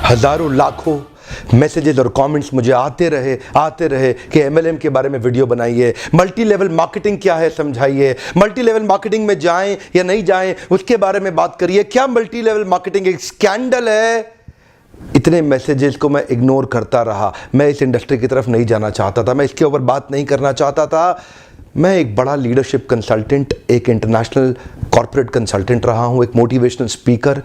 हज़ारों लाखों मैसेजेस और कमेंट्स मुझे आते रहे कि एमएलएम के बारे में वीडियो बनाइए, मल्टी लेवल मार्केटिंग क्या है समझाइए, मल्टी लेवल मार्केटिंग में जाएं या नहीं जाएं उसके बारे में बात करिए, क्या मल्टी लेवल मार्केटिंग एक स्कैंडल है। इतने मैसेजेस को मैं इग्नोर करता रहा। मैं इस इंडस्ट्री की तरफ नहीं जाना चाहता था, मैं इसके ऊपर बात नहीं करना चाहता था। मैं एक बड़ा लीडरशिप कंसल्टेंट, एक इंटरनेशनल कॉर्पोरेट कंसल्टेंट रहा हूं, एक मोटिवेशनल स्पीकर।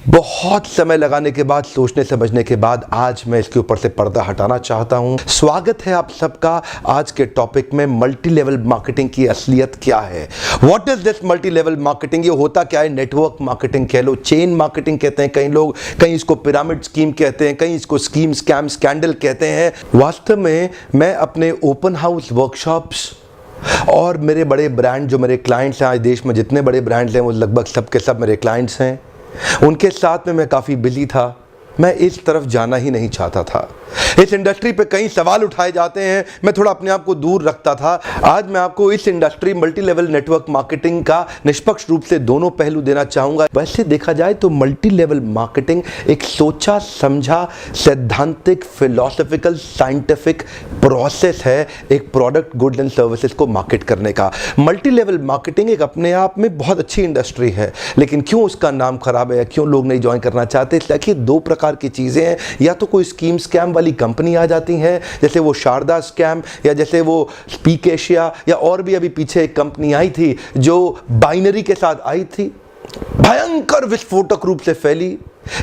बहुत समय लगाने के बाद, सोचने समझने के बाद आज मैं इसके ऊपर से पर्दा हटाना चाहता हूं। स्वागत है आप सबका आज के टॉपिक में, मल्टी लेवल मार्केटिंग की असलियत क्या है। What is this multi level marketing? ये होता क्या है? नेटवर्क मार्केटिंग कह लो, चेन मार्केटिंग कहते हैं कई लोग, कहीं इसको पिरामिड स्कीम कहते हैं, कहीं इसको स्कीम स्कैम स्कैंडल कहते हैं। वास्तव में मैं अपने ओपन हाउस वर्कशॉप्स और मेरे बड़े ब्रांड जो मेरे क्लाइंट्स हैं, आज देश में जितने बड़े ब्रांड्स हैं वो लगभग सब के सब मेरे क्लाइंट्स हैं, उनके साथ में मैं काफ़ी बिजी था। मैं इस तरफ जाना ही नहीं चाहता था। इस इंडस्ट्री पे कई सवाल उठाए जाते हैं, मैं थोड़ा अपने आप को दूर रखता था। आज मैं आपको इस industry multi level network marketing का निष्पक्ष रूप से दोनों पहलू देना चाहूँगा। वैसे देखा जाए तो मल्टी लेवल मार्केटिंग एक सोचा समझा सैद्धांतिक फिलोसॉफिकल साइंटिफिक प्रोसेस है एक प्रोडक्ट गुड्स एंड सर्विसेज को मार्केट करने का। मल्टी लेवल मार्केटिंग एक अपने आप में बहुत अच्छी इंडस्ट्री है, लेकिन क्यों उसका नाम खराब है, क्यों लोग नहीं ज्वाइन करना चाहते? देखिए, दो प्रकार की चीजें हैं। या तो कोई स्कीम स्कैम वाली कंपनी आ जाती है, जैसे वो शारदा स्कैम या जैसे वो स्पीक एशिया, या और भी अभी पीछे एक कंपनी आई थी जो बाइनरी के साथ आई थी, भयंकर विस्फोटक रूप से फैली,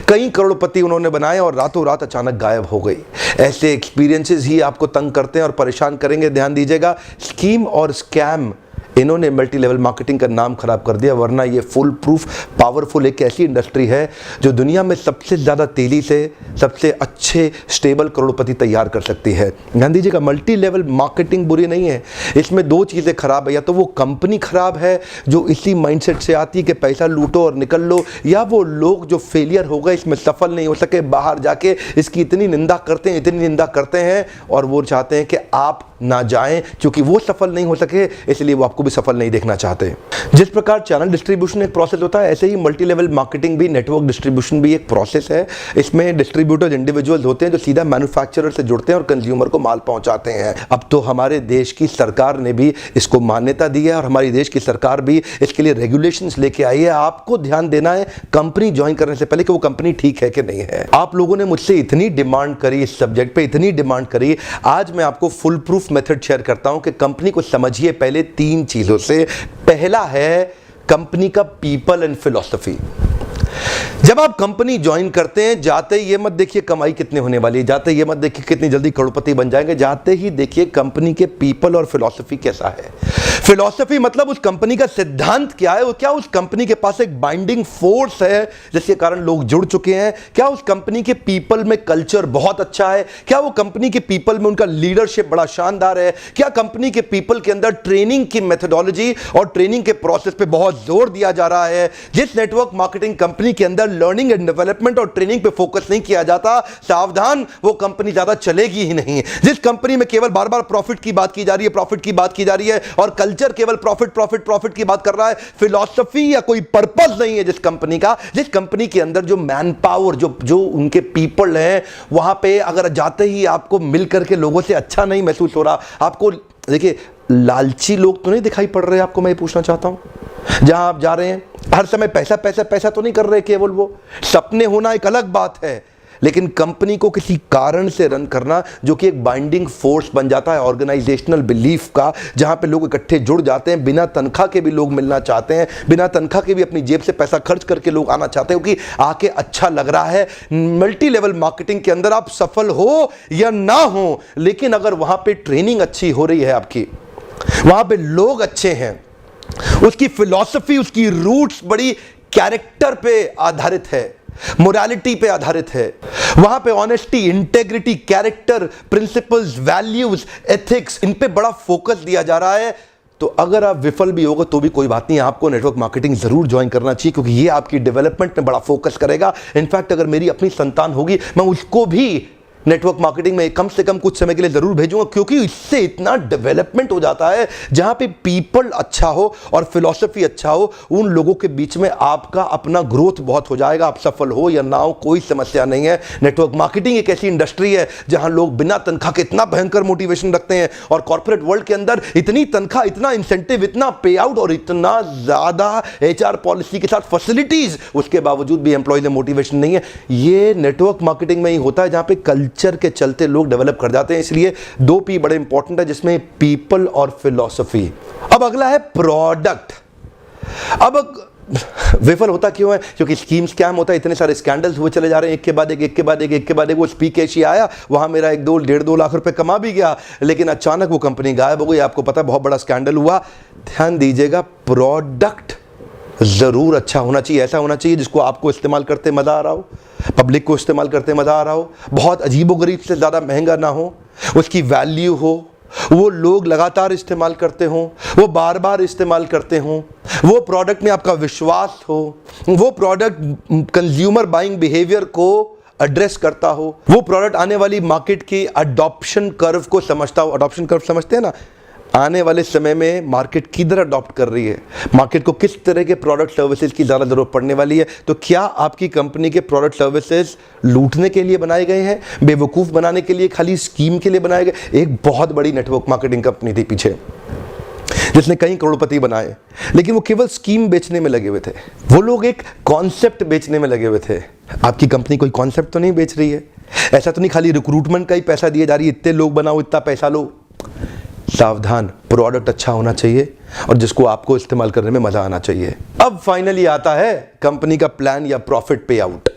कई करोड़पति उन्होंने बनाए और रातों रात अचानक गायब हो गई। ऐसे एक्सपीरियंसेस ही आपको तंग करते हैं और परेशान करेंगे। ध्यान दीजिएगा, स्कीम और स्कैम इन्होंने मल्टी लेवल मार्केटिंग का नाम खराब कर दिया, वरना ये फुल प्रूफ पावरफुल एक ऐसी इंडस्ट्री है जो दुनिया में सबसे ज़्यादा तेजी से सबसे अच्छे स्टेबल करोड़पति तैयार कर सकती है। ध्यान दीजिएगा, मल्टी लेवल मार्केटिंग बुरी नहीं है, इसमें दो चीज़ें खराब है। या तो वो कंपनी खराब है जो इसी माइंडसेट से आती है कि पैसा लूटो और निकल लो, या वो लोग जो फेलियर हो गए, इसमें सफल नहीं हो सके, बाहर जाके इसकी इतनी निंदा करते हैं और वो चाहते हैं कि आप ना जाएं, क्योंकि वो सफल नहीं हो सके इसलिए वो आपको भी सफल नहीं देखना चाहते। जिस प्रकार चैनल डिस्ट्रीब्यूशन एक प्रोसेस होता है, ऐसे ही मल्टी लेवल मार्केटिंग भी, नेटवर्क डिस्ट्रीब्यूशन भी एक प्रोसेस है। इसमें डिस्ट्रीब्यूटर्स इंडिविजुअल्स होते हैं जो सीधा मैन्युफैक्चरर से जुड़ते हैं और कंज्यूमर को माल पहुंचाते हैं। अब तो हमारे देश की सरकार ने भी इसको मान्यता दी है और हमारी देश की सरकार भी इसके लिए रेगुलेशंस लेके आई है। आपको ध्यान देना है कंपनी ज्वाइन करने से पहले कि वो कंपनी ठीक है कि नहीं है। आप लोगों ने मुझसे इतनी डिमांड करी, इस सब्जेक्ट पे इतनी डिमांड करी, आज मैं आपको फुल प्रूफ मेथड शेयर करता हूं कि कंपनी को समझिए पहले तीन चीजों से। पहला है कंपनी का पीपल एंड फिलॉसफी। जब आप कंपनी ज्वाइन करते हैं, जाते ही ये मत देखिए कमाई कितने होने वाली है, जाते ही ये मत देखिए कितनी जल्दी करोड़पति बन जाएंगे, जाते ही देखिए कंपनी के पीपल और फिलॉसफी कैसा है। फिलॉसफी मतलब उस कंपनी का सिद्धांत क्या है, क्या उस कंपनी के पास एक बाइंडिंग फोर्स है जिसके कारण लोग जुड़ चुके हैं, क्या उस कंपनी के पीपल में कल्चर बहुत अच्छा है, क्या वो कंपनी के पीपल में उनका लीडरशिप बड़ा शानदार है, क्या कंपनी के पीपल के अंदर ट्रेनिंग की मेथोडोलॉजी और ट्रेनिंग के प्रोसेस पे बहुत जोर दिया जा रहा है। जिस नेटवर्क मार्केटिंग कंपनी के अंदर लर्निंग एंड डेवलपमेंट और ट्रेनिंग पे फोकस नहीं किया जाता, सावधान, वो कंपनी ज्यादा चलेगी ही नहीं। जिस कंपनी में केवल बार बार प्रॉफिट की बात की जा रही है, और कल्चर केवल प्रॉफिट की बात कर रहा है, फिलॉसफी या कोई पर्पस नहीं है जिस कंपनी का, जिस कंपनी के अंदर जो मैन पावर, जो उनके पीपल हैं, वहां पे अगर जाते ही आपको मिल करके लोगों से अच्छा नहीं महसूस हो रहा, आपको देखिए लालची लोग तो नहीं दिखाई पड़ रहे आपको, मैं ये पूछना चाहता हूं। जहां आप जा रहे हैं हर समय पैसा पैसा पैसा तो नहीं कर रहे केवल, वो सपने होना एक अलग बात है, लेकिन कंपनी को किसी कारण से रन करना जो कि एक बाइंडिंग फोर्स बन जाता है ऑर्गेनाइजेशनल बिलीफ का, जहां पे लोग इकट्ठे जुड़ जाते हैं, बिना तनख्वाह के भी लोग मिलना चाहते हैं, बिना तनख्वाह के भी अपनी जेब से पैसा खर्च करके लोग आना चाहते हैं क्योंकि आके अच्छा लग रहा है। मल्टी लेवल मार्केटिंग के अंदर आप सफल हो या ना हो, लेकिन अगर वहां पे ट्रेनिंग अच्छी हो रही है आपकी, वहां पे लोग अच्छे हैं, उसकी फिलॉसफी, उसकी रूट्स बड़ी कैरेक्टर पे आधारित है, मोरालिटी पे आधारित है, वहां पे honesty, integrity, character, principles, values, ethics, इन पे बड़ा फोकस दिया जा रहा है, तो अगर आप विफल भी होगा तो भी कोई बात नहीं, आपको नेटवर्क मार्केटिंग जरूर ज्वाइन करना चाहिए क्योंकि ये आपकी डेवलपमेंट में बड़ा फोकस करेगा। इनफैक्ट अगर मेरी अपनी संतान होगी, मैं उसको भी नेटवर्क मार्केटिंग में कम से कम कुछ समय के लिए जरूर भेजूंगा, क्योंकि इससे इतना डेवलपमेंट हो जाता है जहां पे पीपल अच्छा हो और फिलॉसफी अच्छा हो, उन लोगों के बीच में आपका अपना ग्रोथ बहुत हो जाएगा। आप सफल हो या ना हो कोई समस्या नहीं है। नेटवर्क मार्केटिंग एक ऐसी इंडस्ट्री है जहां लोग बिना तनख्वाह के इतना भयंकर मोटिवेशन रखते हैं, और कॉर्पोरेट वर्ल्ड के अंदर इतनी तनख्वाह, इतना इंसेंटिव, इतना पे आउट और इतना ज्यादा एचआर पॉलिसी के साथ फैसिलिटीज, उसके बावजूद भी एम्प्लॉय में मोटिवेशन नहीं है। ये नेटवर्क मार्केटिंग में ही होता है, जहां पे कल्चर के चलते लोग डेवलप कर जाते हैं। इसलिए 2 P बड़े इंपॉर्टेंट है, जिसमें पीपल और फिलॉसफी। अब अगला है प्रोडक्ट। अब विफल होता क्यों है? क्योंकि स्कीम स्कैम होता है, इतने सारे स्कैंडल्स हुए चले जा रहे हैं, एक के बाद एक, एक के बाद एक, एक के बाद एक। वो स्पीक एशिया आया, वहां मेरा 1-2 लाख रुपए कमा भी गया, लेकिन अचानक वो कंपनी गायब हो गई। आपको पता है, बहुत बड़ा स्कैंडल हुआ। ध्यान दीजिएगा, प्रोडक्ट जरूर अच्छा होना चाहिए, ऐसा होना चाहिए जिसको आपको इस्तेमाल करते मजा आ रहा हो, पब्लिक को इस्तेमाल करते मजा आ रहा हो, बहुत अजीबोगरीब से ज्यादा महंगा ना हो, उसकी वैल्यू हो, वो लोग लगातार इस्तेमाल करते हों, वो बार बार इस्तेमाल करते हों, वो प्रोडक्ट में आपका विश्वास हो, वो प्रोडक्ट कंज्यूमर बाइंग बिहेवियर को एड्रेस करता हो, वो प्रोडक्ट आने वाली मार्केट की अडॉप्शन कर्व को समझता हो। अडॉप्शन कर्व समझते हैं ना? आने वाले समय में मार्केट किधर अडॉप्ट कर रही है, मार्केट को किस तरह के प्रोडक्ट सर्विसेज की ज़्यादा ज़रूरत पड़ने वाली है। तो क्या आपकी कंपनी के प्रोडक्ट सर्विसेज लूटने के लिए बनाए गए हैं, बेवकूफ़ बनाने के लिए, खाली स्कीम के लिए बनाए गए? एक बहुत बड़ी नेटवर्क मार्केटिंग कंपनी थी पीछे, जिसने कई करोड़पति बनाए, लेकिन वो केवल स्कीम बेचने में लगे हुए थे। वो लोग एक कॉन्सेप्ट बेचने में लगे हुए थे। आपकी कंपनी कोई कॉन्सेप्ट तो नहीं बेच रही है, ऐसा तो नहीं खाली रिक्रूटमेंट का ही पैसा दिया जा रही है, इतने लोग बनाओ, इतना पैसा लो। सावधान, प्रोडक्ट अच्छा होना चाहिए और जिसको आपको इस्तेमाल करने में मजा आना चाहिए। अब फाइनली आता है कंपनी का प्लान या प्रॉफिट पे आउट।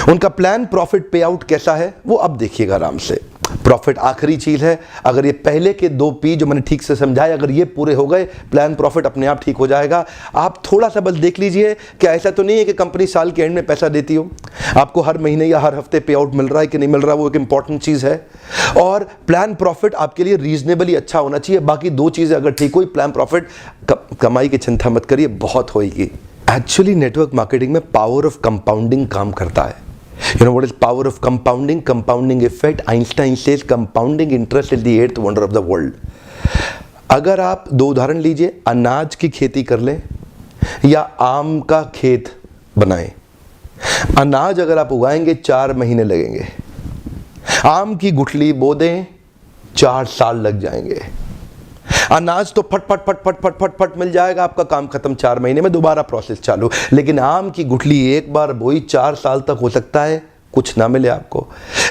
उनका प्लान प्रॉफिट पे आउट कैसा है वो अब देखिएगा आराम से। प्रॉफिट आखिरी चीज है। अगर ये पहले के 2 P जो मैंने ठीक से समझाए, अगर ये पूरे हो गए, प्लान प्रॉफिट अपने आप ठीक हो जाएगा। आप थोड़ा सा बस देख लीजिए कि ऐसा तो नहीं है कि कंपनी साल के एंड में पैसा देती हो, आपको हर महीने या हर हफ्ते पे आउट मिल रहा है कि नहीं मिल रहा, वो एक इंपॉर्टेंट चीज है। और प्लान प्रॉफिट आपके लिए रीजनेबली अच्छा होना चाहिए। बाकी 2 चीजें अगर ठीक हुई, प्लान प्रॉफिट, कमाई की चिंता मत करिए, बहुत होगी। एक्चुअली नेटवर्क मार्केटिंग में पावर ऑफ कंपाउंडिंग काम करता है। You know what is power of compounding? Compounding effect. Einstein says compounding interest is the 8th wonder of the world. अगर आप 2 उदाहरण लीजिए, अनाज की खेती कर लें या आम का खेत बनाएं। अनाज अगर आप उगाएंगे 4 महीने लगेंगे, आम की गुठली बो दें 4 साल लग जाएंगे। अनाज तो फट फट फट फट फट फट फट मिल जाएगा, आपका काम खत्म, 4 महीने में दोबारा प्रोसेस चालू। लेकिन आम की गुठली एक बार बोई 4 साल तक हो सकता है कुछ ना मिले आपको,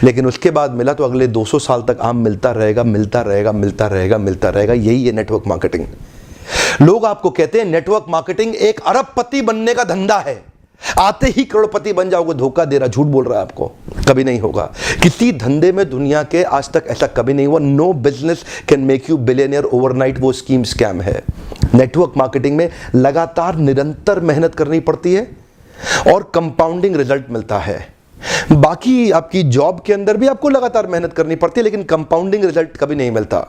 लेकिन उसके बाद मिला तो अगले 200 साल तक आम मिलता रहेगा, मिलता रहेगा, मिलता रहेगा, मिलता रहेगा। यही है नेटवर्क मार्केटिंग। लोग आपको कहते हैं नेटवर्क मार्केटिंग एक अरबपति बनने का धंधा है, आते ही करोड़पति बन जाओगे। धोखा दे रहा, झूठ बोल रहा है आपको, कभी नहीं होगा। किसी धंधे में दुनिया के आज तक ऐसा कभी नहीं हुआ। No business can make you billionaire overnight, वो स्कीम स्कैम है। नेटवर्क मार्केटिंग में लगातार निरंतर मेहनत करनी पड़ती है और कंपाउंडिंग रिजल्ट मिलता है। बाकी आपकी जॉब के अंदर भी आपको लगातार मेहनत करनी पड़ती है, लेकिन कंपाउंडिंग रिजल्ट कभी नहीं मिलता।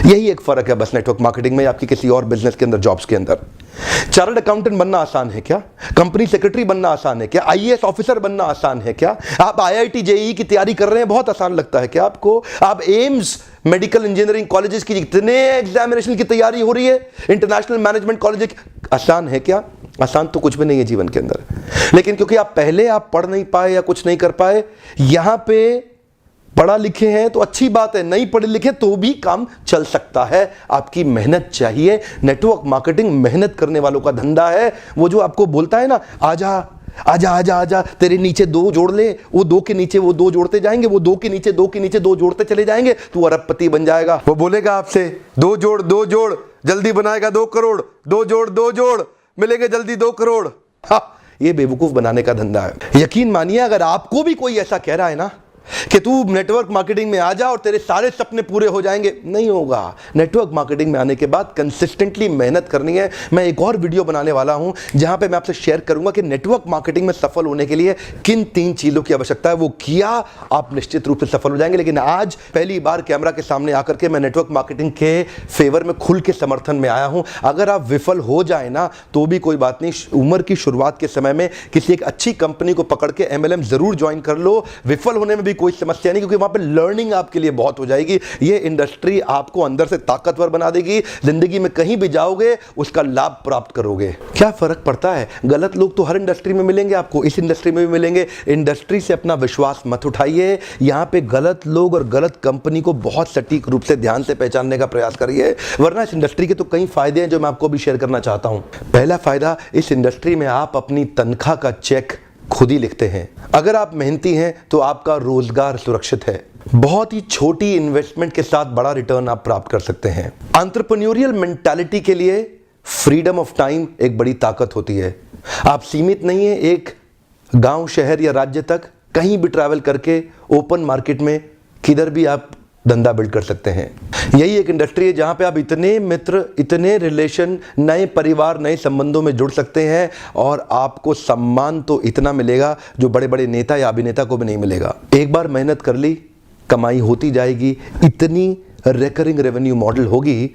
यही एक फर्क है बस नेटवर्क मार्केटिंग में आपकी किसी और बिजनेस के अंदर, जॉब्स के अंदर। चार्टर्ड अकाउंटेंट बनना आसान है क्या? कंपनी सेक्रेटरी बनना आसान है क्या? IAS ऑफिसर बनना आसान है क्या? आप IIT JEE की तैयारी कर रहे हैं, बहुत आसान लगता है क्या आपको? आप एम्स मेडिकल इंजीनियरिंग कॉलेजेस की इतने एग्जामिनेशन की तैयारी हो रही है, इंटरनेशनल मैनेजमेंट कॉलेज, आसान है क्या? आसान तो कुछ भी नहीं है जीवन के अंदर। लेकिन क्योंकि आप पहले पढ़ नहीं पाए या कुछ नहीं कर पाए, यहां पे पढ़ा लिखे हैं तो अच्छी बात है, नहीं पढ़े लिखे तो भी काम चल सकता है। आपकी मेहनत चाहिए। नेटवर्क मार्केटिंग मेहनत करने वालों का धंधा है। वो जो आपको बोलता है ना, आजा आजा आजा आजा, तेरे नीचे 2 जोड़ ले, वो 2 के नीचे वो 2 जोड़ते जाएंगे, वो 2 के नीचे 2 के नीचे 2 जोड़ते चले जाएंगे, तू अरबपति बन जाएगा। वो बोलेगा आपसे 2 जोड़ 2 जोड़, जल्दी बनाएगा 2 करोड़, 2 जोड़ 2 जोड़, मिलेंगे जल्दी 2 करोड़। हाँ, ये बेवकूफ बनाने का धंधा है। यकीन मानिए, अगर आपको भी कोई ऐसा कह रहा है ना कि तू नेटवर्क मार्केटिंग में आ जा और तेरे सारे सपने पूरे हो जाएंगे, नहीं होगा। नेटवर्क मार्केटिंग में आने के बाद कंसिस्टेंटली मेहनत करनी है। मैं एक और वीडियो बनाने वाला हूं जहां पे मैं आपसे शेयर करूंगा कि नेटवर्क मार्केटिंग में सफल होने के लिए किन 3 चीजों की आवश्यकता है। वो किया आप निश्चित रूप से सफल हो जाएंगे। लेकिन आज पहली बार कैमरा के सामने आकर के मैं नेटवर्क मार्केटिंग के फेवर में खुल के समर्थन में आया हूं। अगर आप विफल हो जाए ना तो भी कोई बात नहीं, उम्र की शुरुआत के समय में किसी एक अच्छी कंपनी को पकड़ के MLM जरूर ज्वाइन कर लो। विफल होने में भी भी कोई समस्या नहीं, क्योंकि वहां पे लर्निंग आपके लिए बहुत हो जाएगी। ये इंडस्ट्री आपको अंदर से ताकतवर बना देगी, जिंदगी में कहीं भी जाओगे उसका लाभ प्राप्त करोगे। क्या फर्क पड़ता है, गलत लोग तो हर इंडस्ट्री में मिलेंगे, आपको इस इंडस्ट्री में भी मिलेंगे। इंडस्ट्री से अपना विश्वास मत उठाइए, यहां पे गलत लोग और गलत कंपनी को बहुत सटीक रूप से ध्यान से पहचानने का प्रयास करिए, वरना इस इंडस्ट्री के तो कई फायदे हैं जो मैं आपको भी शेयर करना चाहता हूं। पहला फायदा, इस इंडस्ट्री में आप अपनी तनख्वाह का चेक खुद ही लिखते हैं। अगर आप मेहनती हैं तो आपका रोजगार सुरक्षित है। बहुत ही छोटी इन्वेस्टमेंट के साथ बड़ा रिटर्न आप प्राप्त कर सकते हैं। एंटरप्रेन्योरियल मेंटालिटी के लिए फ्रीडम ऑफ टाइम एक बड़ी ताकत होती है। आप सीमित नहीं है एक गांव, शहर या राज्य तक, कहीं भी ट्रैवल करके ओपन मार्केट में किधर भी आप धंधा बिल्ड कर सकते हैं। यही एक इंडस्ट्री है जहां पे आप इतने मित्र, इतने रिलेशन, नए परिवार, नए संबंधों में जुड़ सकते हैं और आपको सम्मान तो इतना मिलेगा जो बड़े बड़े नेता या अभिनेता को भी नहीं मिलेगा। एक बार मेहनत कर ली, कमाई होती जाएगी। इतनी रिकरिंग रेवेन्यू मॉडल होगी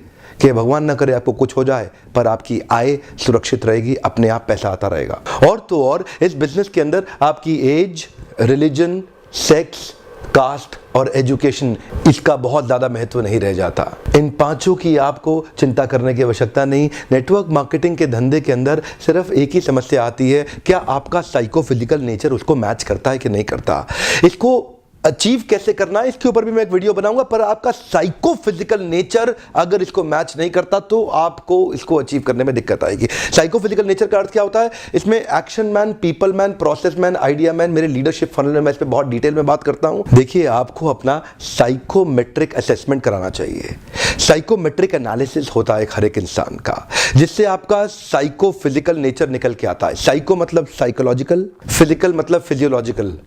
कि भगवान ना करे आपको कुछ हो जाए पर आपकी आय सुरक्षित रहेगी, अपने आप पैसा आता रहेगा। और तो और इस बिजनेस के अंदर आपकी एज, रिलीजन, सेक्स, कास्ट और एजुकेशन, इसका बहुत ज्यादा महत्व नहीं रह जाता। इन पांचों की आपको चिंता करने की आवश्यकता नहीं। नेटवर्क मार्केटिंग के धंधे के अंदर सिर्फ एक ही समस्या आती है, क्या आपका साइको फिजिकल नेचर उसको मैच करता है कि नहीं करता। इसको अचीव कैसे करना है इसके ऊपर भी मैं एक वीडियो बनाऊंगा, पर आपका साइको फिजिकल नेचर अगर इसको मैच नहीं करता तो आपको इसको अचीव करने में दिक्कत आएगी। साइको फिजिकल नेचर का अर्थ क्या होता है, इसमें action man, people man, process man, idea man, मेरे लीडरशिप फनल में मैं इस पर बहुत डिटेल में बात करता हूं। देखिए, आपको अपना साइकोमेट्रिक असेसमेंट कराना चाहिए। साइकोमेट्रिक एनालिसिस होता है हर एक इंसान का, जिससे आपका साइको फिजिकल नेचर निकल के आता है। साइको मतलब साइकोलॉजिकल, फिजिकल मतलब फिजियोलॉजिकल।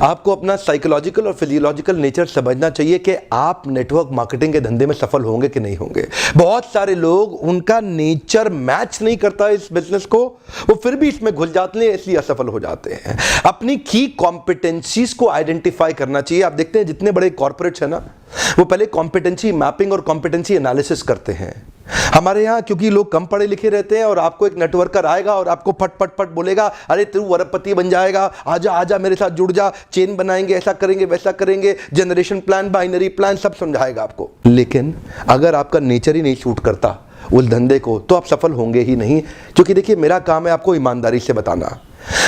आपको अपना साइकोलॉजिकल और फिजियोलॉजिकल नेचर समझना चाहिए कि आप नेटवर्क मार्केटिंग के धंधे में सफल होंगे कि नहीं होंगे। बहुत सारे लोग, उनका नेचर मैच नहीं करता इस बिजनेस को, वो फिर भी इसमें घुल जाते हैं, इसलिए असफल हो जाते हैं। अपनी की कॉम्पिटेंसीज को आइडेंटिफाई करना चाहिए। आप देखते हैं जितने बड़े कॉर्पोरेट्स हैं ना, वो पहले कॉम्पिटेंसी मैपिंग और कॉम्पिटेंसी एनालिसिस करते हैं। हमारे यहाँ क्योंकि लोग कम पढ़े लिखे रहते हैं और आपको एक नेटवर्कर आएगा और आपको फट फट फट बोलेगा, अरे तू अरबपति बन जाएगा, आजा आजा मेरे साथ जुड़ जा, चेन बनाएंगे, ऐसा करेंगे, वैसा करेंगे, जनरेशन प्लान, बाइनरी प्लान, सब समझाएगा आपको। लेकिन अगर आपका नेचर ही नहीं सूट करता उस धंधे को, तो आप सफल होंगे ही नहीं। क्योंकि देखिए, मेरा काम है आपको ईमानदारी से बताना।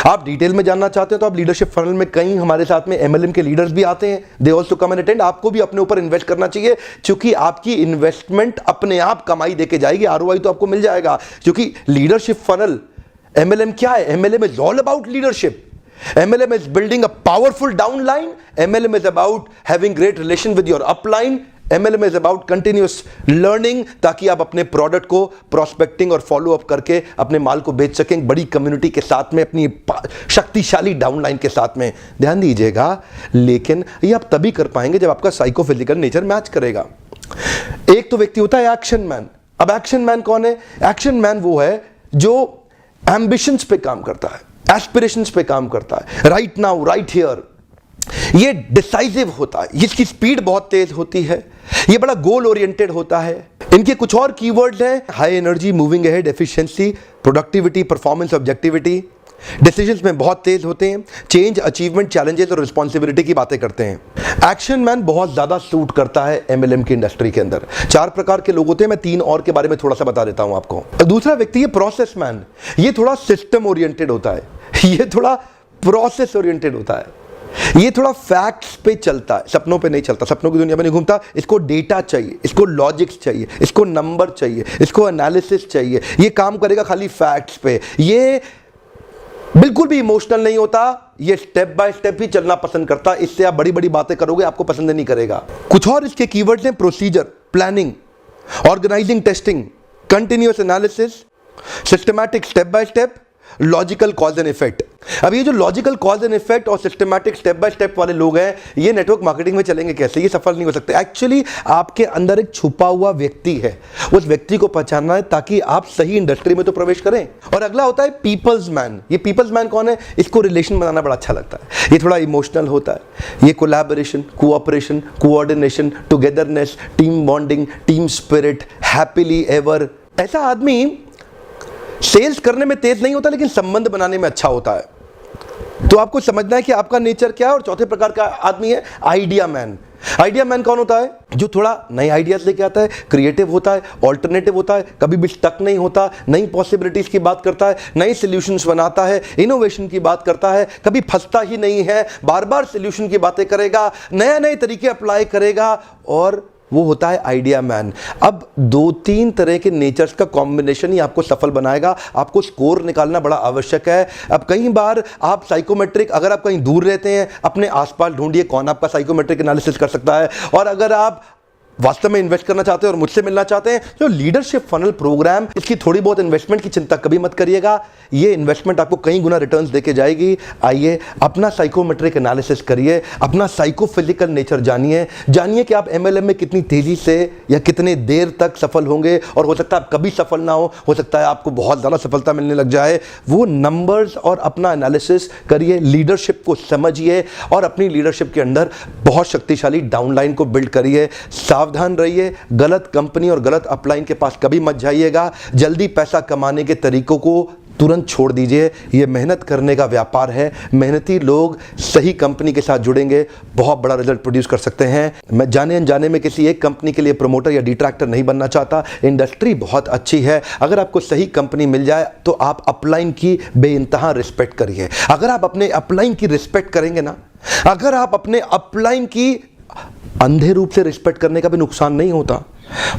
आप डिटेल में जानना चाहते हैं तो आप लीडरशिप फनल में, कई हमारे साथ में MLM के लीडर्स भी आते हैं, they also come and attend. आपको भी अपने ऊपर इन्वेस्ट करना चाहिए, क्योंकि आपकी इन्वेस्टमेंट अपने आप कमाई देके जाएगी, ROI तो आपको मिल जाएगा। क्योंकि लीडरशिप फनल, MLM क्या है, MLM is all about leadership. MLM is building a powerful downline. MLM is about having great relation with your upline. MLM is about continuous learning, ताकि आप अपने प्रोडक्ट को प्रोस्पेक्टिंग और फॉलो अप करके अपने माल को बेच सकें बड़ी कम्युनिटी के साथ में, अपनी शक्तिशाली डाउनलाइन के साथ में। ध्यान दीजिएगा, लेकिन ये आप तभी कर पाएंगे जब आपका साइको फिजिकल नेचर मैच करेगा। एक तो व्यक्ति होता है एक्शन मैन। अब एक्शन मैन कौन है? एक्शन मैन वो है जो एम्बिशंस पे काम करता है, एस्पिरेशंस पे काम करता है, राइट नाउ, राइट हियर। ये डिसाइसिव होता है, इसकी स्पीड बहुत तेज होती है, ये बड़ा गोल ओरिएंटेड होता है। इनके कुछ और कीवर्ड्स हैं, high energy, moving ahead, efficiency, productivity, performance, objectivity. Decisions में बहुत तेज होते हैं, चेंज, अचीवमेंट, चैलेंजेस और रिस्पॉन्सिबिलिटी की बातें करते हैं। एक्शन मैन बहुत ज्यादा सूट करता है MLM की इंडस्ट्री के अंदर। 4 प्रकार के लोग होते हैं, मैं 3 और के बारे में थोड़ा सा बता देता हूं आपको। दूसरा व्यक्ति है प्रोसेस मैन। ये थोड़ा सिस्टम ओरिएंटेड होता है, ये थोड़ा प्रोसेस ओरिएंटेड होता है, ये थोड़ा फैक्ट्स पे चलता है, सपनों पे नहीं चलता, सपनों की दुनिया में नहीं घूमता। इसको डेटा चाहिए, इसको लॉजिक्स चाहिए, इसको नंबर चाहिए, इसको एनालिसिस चाहिए। ये काम करेगा खाली फैक्ट्स पे, ये बिल्कुल भी इमोशनल नहीं होता, ये स्टेप बाय स्टेप ही चलना पसंद करता। इससे आप बड़ी बड़ी बातें करोगे, आपको पसंद नहीं करेगा। कुछ और इसके कीवर्ड्स हैं, procedure, planning, organising, testing, continuous analysis, systematic step by step, logical cause and effect. अब ये जो लॉजिकल कॉज एंड इफेक्ट और सिस्टमैटिक स्टेप बाय स्टेप वाले लोग हैं, ये नेटवर्क मार्केटिंग में चलेंगे कैसे? ये सफल नहीं हो सकते। एक्चुअली आपके अंदर एक छुपा हुआ व्यक्ति है, उस व्यक्ति को पहचानना है ताकि आप सही इंडस्ट्री में तो प्रवेश करें। और अगला होता है पीपल्स मैन। ये पीपल्स मैन कौन है? इसको रिलेशन बनाना बड़ा अच्छा लगता है, ये थोड़ा इमोशनल होता है, ये collaboration, cooperation, coordination, togetherness, team bonding, team spirit, happily ever. ऐसा आदमी सेल्स करने में तेज नहीं होता, लेकिन संबंध बनाने में अच्छा होता है। तो आपको समझना है कि आपका नेचर क्या है। और चौथे प्रकार का आदमी है आइडिया मैन। आइडिया मैन कौन होता है? जो थोड़ा नए आइडियाज लेके आता है, क्रिएटिव होता है, ऑल्टरनेटिव होता है, कभी भी स्टक नहीं होता, नई पॉसिबिलिटीज की बात करता है, नई सॉल्यूशंस बनाता है, इनोवेशन की बात करता है, कभी फंसता ही नहीं है, बार बार सॉल्यूशन की बातें करेगा, नए नए तरीके अप्लाई करेगा, और वो होता है आइडिया मैन। अब 2-3 तरह के नेचर्स का कॉम्बिनेशन ही आपको सफल बनाएगा। आपको स्कोर निकालना बड़ा आवश्यक है। अब कई बार आप साइकोमेट्रिक, अगर आप कहीं दूर रहते हैं, अपने आसपास ढूंढिए कौन आपका साइकोमेट्रिक एनालिसिस कर सकता है। और अगर आप वास्तव में इन्वेस्ट करना चाहते हैं और मुझसे मिलना चाहते हैं, जो लीडरशिप फनल प्रोग्राम, इसकी थोड़ी बहुत इन्वेस्टमेंट की चिंता कभी मत करिएगा। ये इन्वेस्टमेंट आपको कई गुना रिटर्न्स देके जाएगी। आइए अपना साइकोमेट्रिक एनालिसिस करिए, अपना साइकोफिजिकल नेचर जानिए कि आप एमएलएम में कितनी तेजी से या कितने देर तक सफल होंगे। और हो सकता है आप कभी सफल ना हो सकता है आपको बहुत ज़्यादा सफलता मिलने लग जाए। वो नंबर्स और अपना एनालिसिस करिए, लीडरशिप को समझिए और अपनी लीडरशिप के अंदर बहुत शक्तिशाली डाउनलाइन को बिल्ड करिए। सावधान रहिए, गलत कंपनी और गलत अपलाइन के पास कभी मत जाइएगा। जल्दी पैसा कमाने के तरीकों को तुरंत छोड़ दीजिए। यह मेहनत करने का व्यापार है। मेहनती लोग सही कंपनी के साथ जुड़ेंगे, बहुत बड़ा रिजल्ट प्रोड्यूस कर सकते हैं। मैं जाने अनजाने में किसी एक कंपनी के लिए प्रमोटर या डिट्रैक्टर नहीं बनना चाहता। इंडस्ट्री बहुत अच्छी है। अगर आपको सही कंपनी मिल जाए तो आप अपलाइन की बेइंतहा रिस्पेक्ट करिए। अगर आप अपने अपलाइन की रिस्पेक्ट करेंगे ना, अगर आप अपने अपलाइन की अंधे रूप से रिस्पेक्ट करने का भी नुकसान नहीं होता।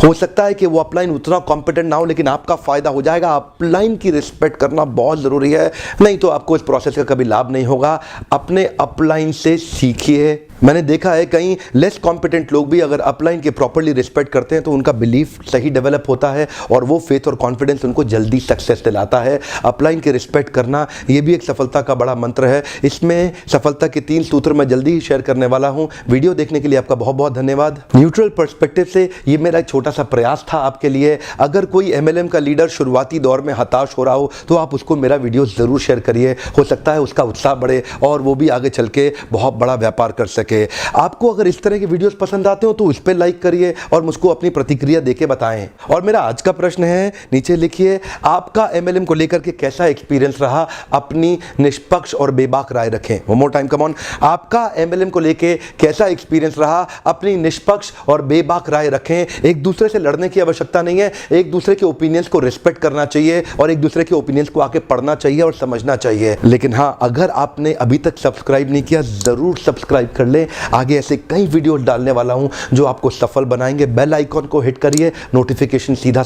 हो सकता है कि वो अपलाइन उतना कॉम्पिटेंट ना हो, लेकिन आपका फायदा हो जाएगा। अपलाइन की रिस्पेक्ट करना बहुत जरूरी है, नहीं तो आपको इस प्रोसेस का कभी लाभ नहीं होगा। अपने अपलाइन से सीखिए। मैंने देखा है कई लेस कॉम्पिटेंट लोग भी अगर अपलाइन के प्रॉपर्ली रिस्पेक्ट करते हैं तो उनका बिलीफ सही डेवलप होता है और वो फेथ और कॉन्फिडेंस उनको जल्दी सक्सेस दिलाता है। अपलाइन के रिस्पेक्ट करना ये भी एक सफलता का बड़ा मंत्र है। इसमें सफलता के 3 सूत्र मैं जल्दी ही शेयर करने वाला हूं। वीडियो देखने के लिए आपका बहुत बहुत धन्यवाद। न्यूट्रल पर्सपेक्टिव से ये मेरा एक छोटा सा प्रयास था आपके लिए। अगर कोई एमएलएम का लीडर शुरुआती दौर में हताश हो रहा हो तो आप उसको मेरा वीडियो जरूर शेयर करिए। हो सकता है उसका उत्साह बढ़े और वो भी आगे चल के बहुत बड़ा व्यापार कर सके। आपको अगर इस तरह के वीडियोस पसंद आते हो तो उस पर लाइक करिए और मुझको अपनी प्रतिक्रिया देके बताएं। और मेरा आज का प्रश्न है, नीचे लिखिए, आपका एमएलएम को लेकर के कैसा एक्सपीरियंस रहा? अपनी निष्पक्ष और बेबाक राय रखें। One more time, come on. आपका एमएलएम को लेकर कैसा एक्सपीरियंस रहा? अपनी निष्पक्ष और बेबाक राय रखें। एक दूसरे से लड़ने की आवश्यकता नहीं है। एक दूसरे के ओपिनियंस को रिस्पेक्ट करना चाहिए और एक दूसरे के ओपिनियंस को आके पढ़ना चाहिए और समझना चाहिए। लेकिन हाँ, अगर आपने अभी तक सब्सक्राइब नहीं किया, जरूर सब्सक्राइब कर लें। आगे ऐसे कई वीडियो डालने वाला हूं जो आपको सफल बनाएंगे। बेल आइकॉन को हिट करिए, नोटिफिकेशन सीधा